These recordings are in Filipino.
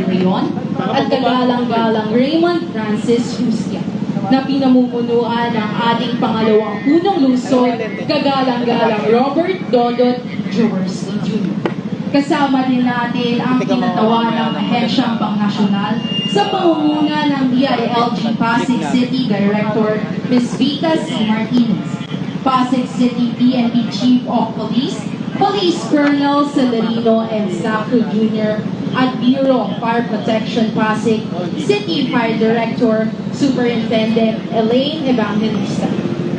Leon at kagalang-galang Raymond Francis Hustia na pinamumunuan ng ating pangalawang punong lungsod, kagalang-galang Robert Dodot Jaworski Jr. Kasama din natin ang tinatawa ng Ahensyang Pangnasyonal sa pangunguna ng DILG Pasig City Director Ms. Vita C. Martinez, Pasig City PNP Chief of Police, Police Colonel Celerino M. Sacro Jr. at Bureau of Fire Protection Pasig City Fire Director Superintendent Elaine Evangelista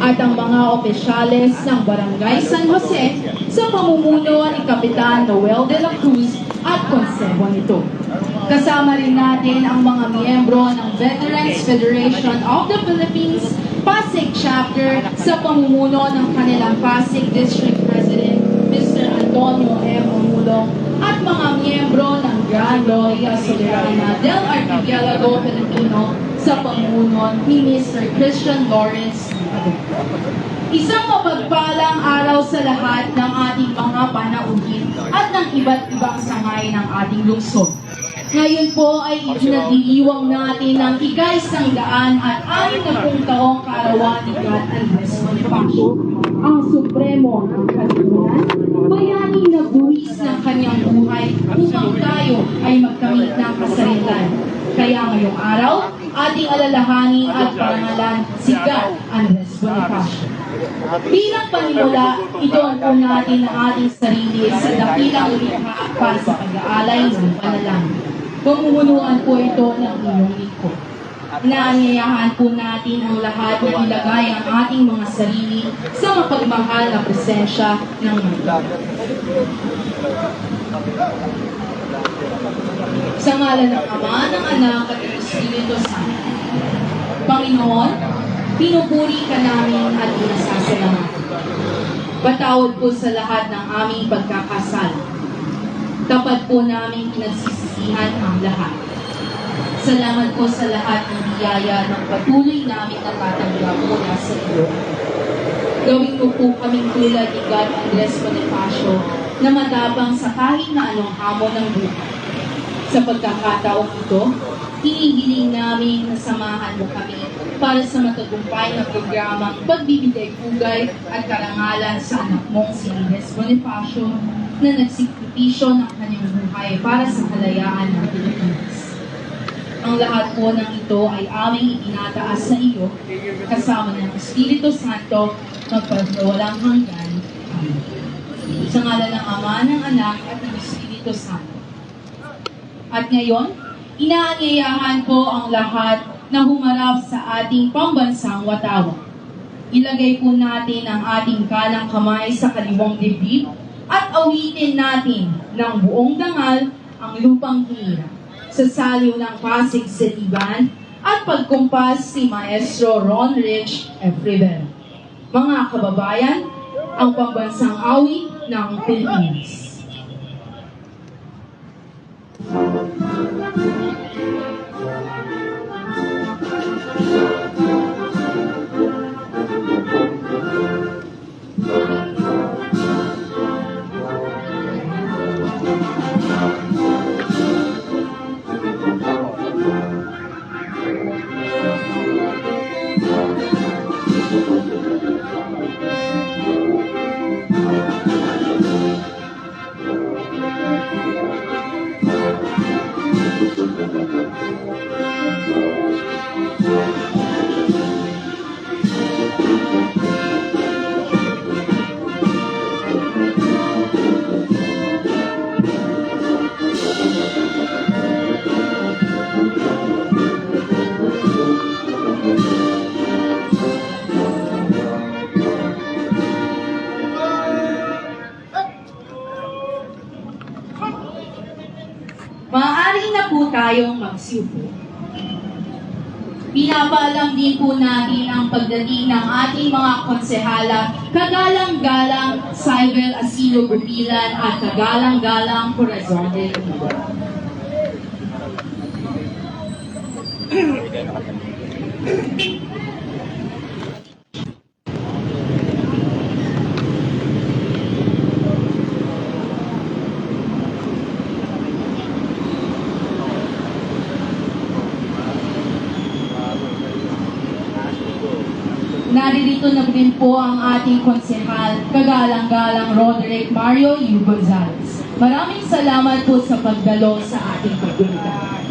at ang mga opisyales ng Barangay San Jose sa pamumuno ni Kapitan Noel de la Cruz at konseho nito. Kasama rin natin ang mga miyembro ng Veterans Federation of the Philippines Pasig Chapter sa pamumuno ng kanilang Pasig District President Mr. Antonio M. Omulong at mga miyembro ng Grand Loya Soberana del Archipelago Filipino sa pamumuno ni Mr. Christian Lawrence. Isang mapagpalang araw sa lahat ng ating mga panauhin at ng iba't ibang sangay ng ating lungsod. Ngayon po ay itinagdiriwang natin ng ika-100 at 60 taong kaarawan ni God Andres Bonifacio, ang supremo ng kalipunan, bayaning nagbuwis ng kanyang buhay upang tayo ay magkamit ng kasaritan. Kaya ngayong araw, ating alalahanin at parangalan si God Andres Bonifacio. Bilang panimula, itoon po natin ang ating sarili sa dakilang likha para sa pag-aalay ng panalangin. Pamumunuan po ito ng inyong lingkod. Inaanyayahan po natin ang lahat na ilagay ang ating mga sarili sa mapagmahal na presensya ng mundo. Sa ngalan ng Ama, ng Anak at ng Espiritu Santo. Panginoon, pinupuri ka namin at pinasasalamatan. Patawad po sa lahat ng aming pagkakasala. Tapat po namin pinagsisisihan ang lahat. Salamat po sa lahat ng biyaya ng patuloy namin natatanggap mula sa iyo. Gawin mo po kaming tulad ni God Andres Bonifacio na matapang sa kahit na anong hamon ng buhay. Sa pagkakataong ito, hinihiling namin na samahan mo kami para sa matagumpay na programang pagbibigay-pugay at karangalan sa anak mong si Andres Bonifacio na nagsakripisyo ng kanyang buhay para sa kalayaan ng Pilipinas. Ang lahat po ng ito ay aming itinataas sa iyo, kasama ng Espiritu Santo, magpagwalang hanggan. Amen. Sa ngalan ng Ama, ng Anak, at ng Espiritu Santo. At ngayon, inaanyayahan po ang lahat na humarap sa ating pambansang watawat. Ilagay po natin ang ating kanang kamay sa kaliwang dibdib at awitin natin ng buong dangal ang lupang hinirang sa saliw ng Pasig City Band at pagkumpas si Maestro Ron Rich F. Rivera. Mga kababayan, ang pambansang awit ng Pilipinas. Maaari na po tayong magsiupo. Pinapaalam din po natin ang pagdating ng ating mga konsehala, kagalang-galang Cybel Asilo Bupilan at kagalang-galang Corazon del Mundo. Naririto na rin po ang ating konsehal, kagalang-galang Roderick Mario U. Gonzales. Maraming salamat po sa pagdalo sa ating pagbubuga.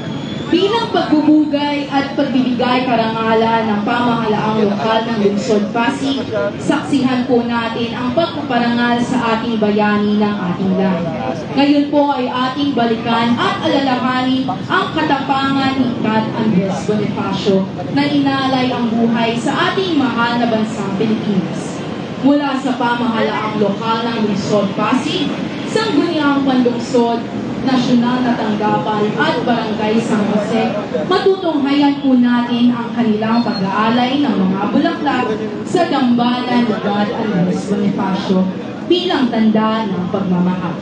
Bilang pagbubugay at pagbibigay karangalan ng pamahalaang lokal ng Lungsod Pasig, saksihan po natin ang pagpaparangal sa ating bayani ng ating lahi. Ngayon po ay ating balikan at alalahanin ang katapangan ni Kat Andres Bonifacio na inalay ang buhay sa ating mahal na bansang Pilipinas. Mula sa pamahalaang lokal ng Lungsod Pasig, Sangguniang Panlungsod, Nasyonal na Tanggapan at Barangay San Jose, matutunghayan po natin ang kanilang pag-aalay ng mga bulaklak sa dambana ni God Andres Bonifacio bilang tanda ng pagmamahal.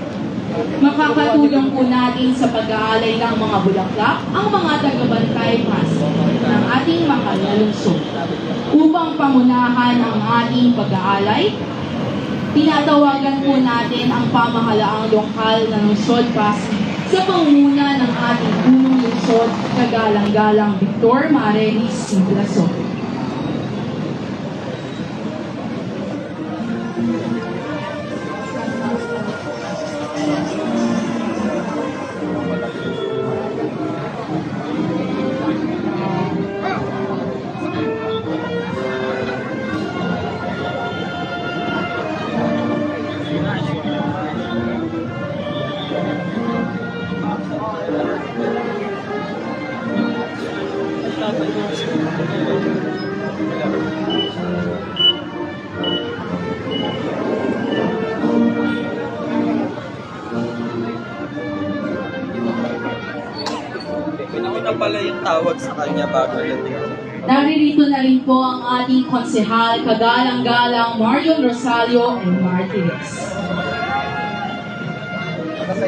Makakatulong po natin sa pag-aalay ng mga bulaklak ang mga tagabantay Pasig ng ating mahal na lungsod. Upang pamunahan ang ating pag-aalay, tinatawagan po natin ang pamahalaang lokal ng Lungsod Pasig sa pangunguna ng ating punong lungsod, kagalang-galang Victor Marelis Siglason. Ito pala yung tawag sa kanya bago dating. Naririto na rin po ang ating konsehal, kagalang-galang Marion Rosario and Martinez. Ano sa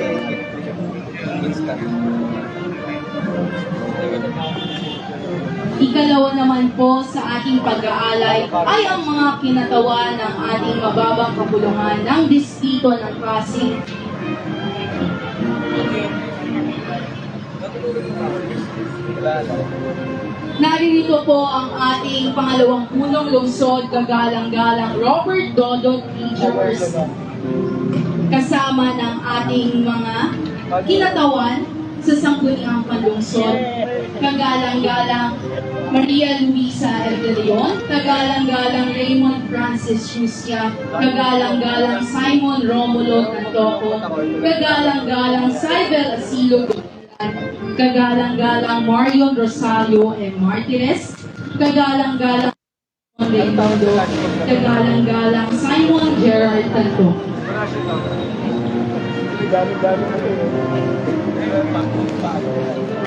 instant? Ikalawa naman po sa ating pag-aalay ay ang mga kinatawan ng ating mababang kapulungan ng distrito ng Pasig. Naririto po ang ating pangalawang punong lungsod, kagalang-galang Robert Dodot P. Jewers, kasama ng ating mga kinatawan sa Sangguniang Panlungsod, kagalang-galang Maria Luisa El de Leon, kagalang-galang Raymond Francis Ruscia, kagalang-galang Simon Romulo Tantoco, kagalang-galang Cybel Asilo, kagalang-galang Marion Rosario M. Martinez, kagalang-galang Raimundo, kagalang-galang Simon Gerard Tanto.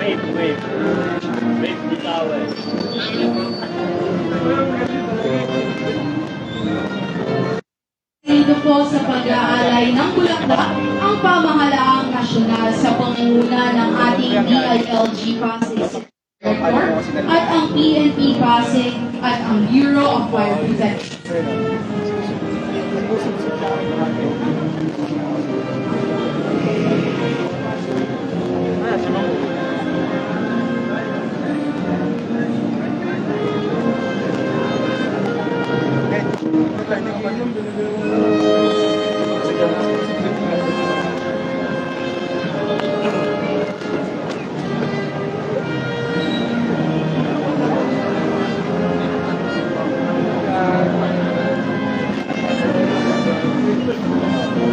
Wait, bitawan. Dito po sa pag-aalay ng bulaklak ang pamahalaang nasyonal sa pangunguna ng ating DILG Pasig Corp at ang PNP Pasig at ang Bureau of Fire Protection.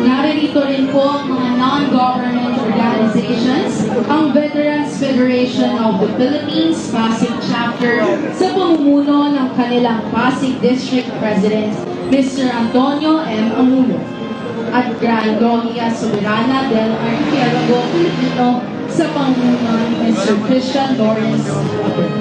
Naririto rin po ang mga non-government organizations, ang Veterans Federation of the Philippines Pasig Chapter sa pamumuno ng kanilang Pasig District President, Mr. Antonio M. Amulo, at Grand Logia Soberana del Archipiélago Filipino sa pamumuno ni Mr. Christian Lawrence Abel.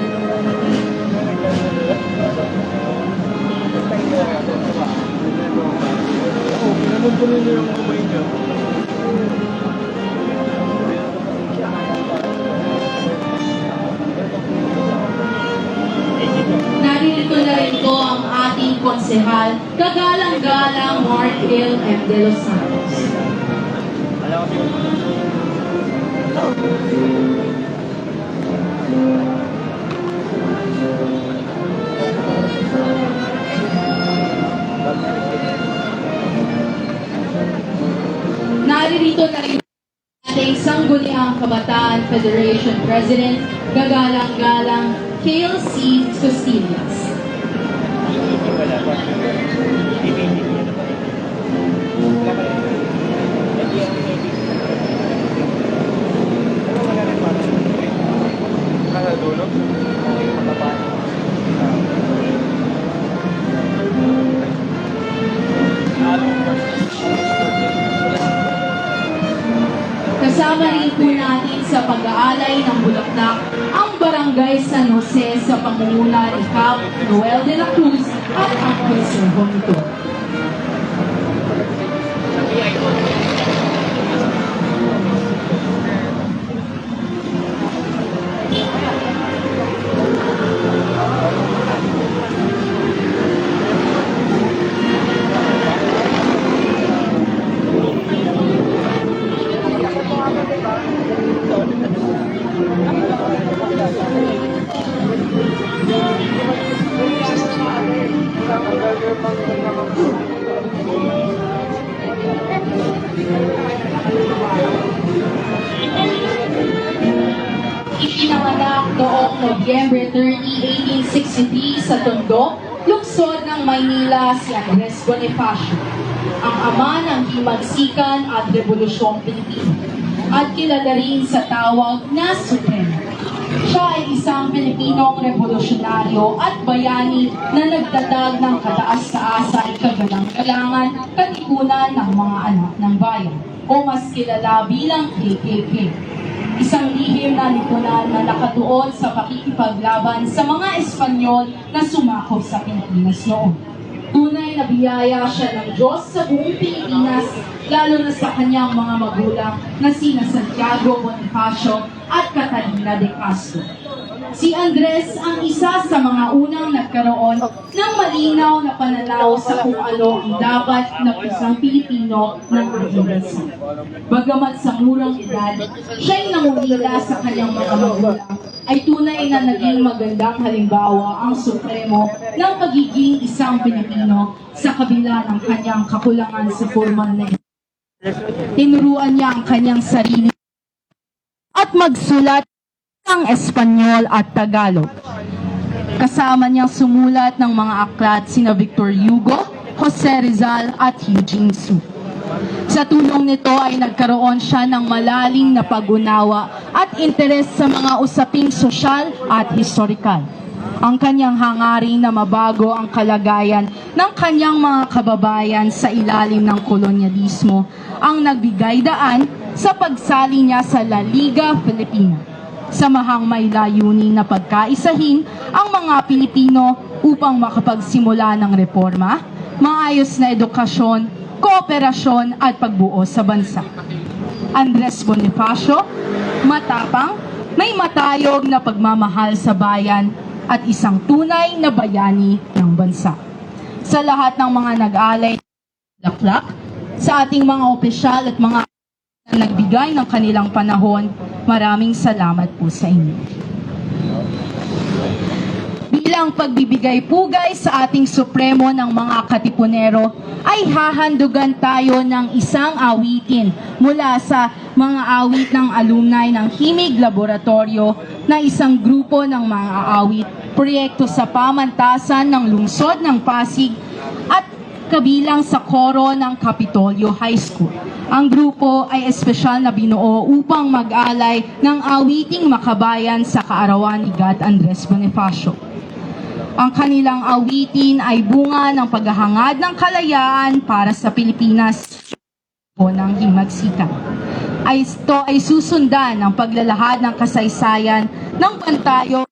Naririto na rin po ang ating konsehal, kagalang-galang Mark Hill M. De Los Santos. Kabataan Federation President, gagalang-galang Kale C. Sustillas. Wala pa. Ibigin niya na ba? Wala pa. Hindi ako ibigin. Wala rin pa. Kaya dulo? Okay, makapaan. Kasama rin po natin sa pag-aalay ng bulaklak ang Barangay San Jose sa pangunguna ni Cap Noel de la Cruz at ang konserbo nito. Ipinanganak noong Nobyembre 30, 1863 sa Tondo, lungsod ng Maynila si Andres Bonifacio, ang ama ng himagsikan at revolusyong Pilipino, at kilala rin sa tawag na Supremo. Siya ay isang Pilipinong revolusyonaryo at bayani na nagtatag ng kataas-taasay, kagalang-galangan, katipunan ng mga anak ng bayan, o mas kilala bilang KKK. Isang lihim na lipunan na nakatuon sa pakikipaglaban sa mga Espanyol na sumakop sa Pilipinas noon. Tunay na biyaya siya ng Diyos sa buong Pilipinas, lalo na sa kanyang mga magulang na sina Santiago Bonifacio at Catalina de Castro. Si Andres ang isa sa mga unang nagkaroon ng malinaw na pananaw sa kung ano ang dapat na isang Pilipino ng ating bansa. Bagamat sa murang edad, siya'y nangungila sa kanyang mga magulang, ay tunay na naging magandang halimbawa ang Supremo ng pagiging isang Pilipino sa kabila ng kanyang kakulangan sa formal na edad. Tinuruan niya ang kanyang sarili at magsulat ng Espanyol at Tagalog. Kasama niyang sumulat ng mga aklat sina Victor Hugo, Jose Rizal at Eugene Sue. Sa tulong nito ay nagkaroon siya ng malalim na pag-unawa at interes sa mga usaping sosyal at historikal. Ang kanyang hangarin na mabago ang kalagayan ng kanyang mga kababayan sa ilalim ng kolonyalismo ang nagbigay daan sa pagsali niya sa La Liga Filipina. Samahang may layunin na pagkaisahin ang mga Pilipino upang makapagsimula ng reforma, maayos na edukasyon, kooperasyon at pagbuo sa bansa. Andres Bonifacio, matapang, may matayog na pagmamahal sa bayan at isang tunay na bayani ng bansa. Sa lahat ng mga nag-alay laklak, sa ating mga opisyal at mga na nagbigay ng kanilang panahon, maraming salamat po sa inyo. Bilang pagbibigay pugay sa ating Supremo ng mga katipunero, ay hahandugan tayo ng isang awitin mula sa mga awit ng alumni ng Himig Laboratorio na isang grupo ng mga awit, proyekto sa pamantasan ng lungsod ng Pasig at kabilang sa koro ng Capitolio High School. Ang grupo ay espesyal na binuo upang mag-alay ng awiting makabayan sa kaarawan ni God Andres Bonifacio. Ang kanilang awitin ay bunga ng paghahangad ng kalayaan para sa Pilipinas o ng himagsikan. Ito ay susundan ng paglalahad ng kasaysayan ng pantayo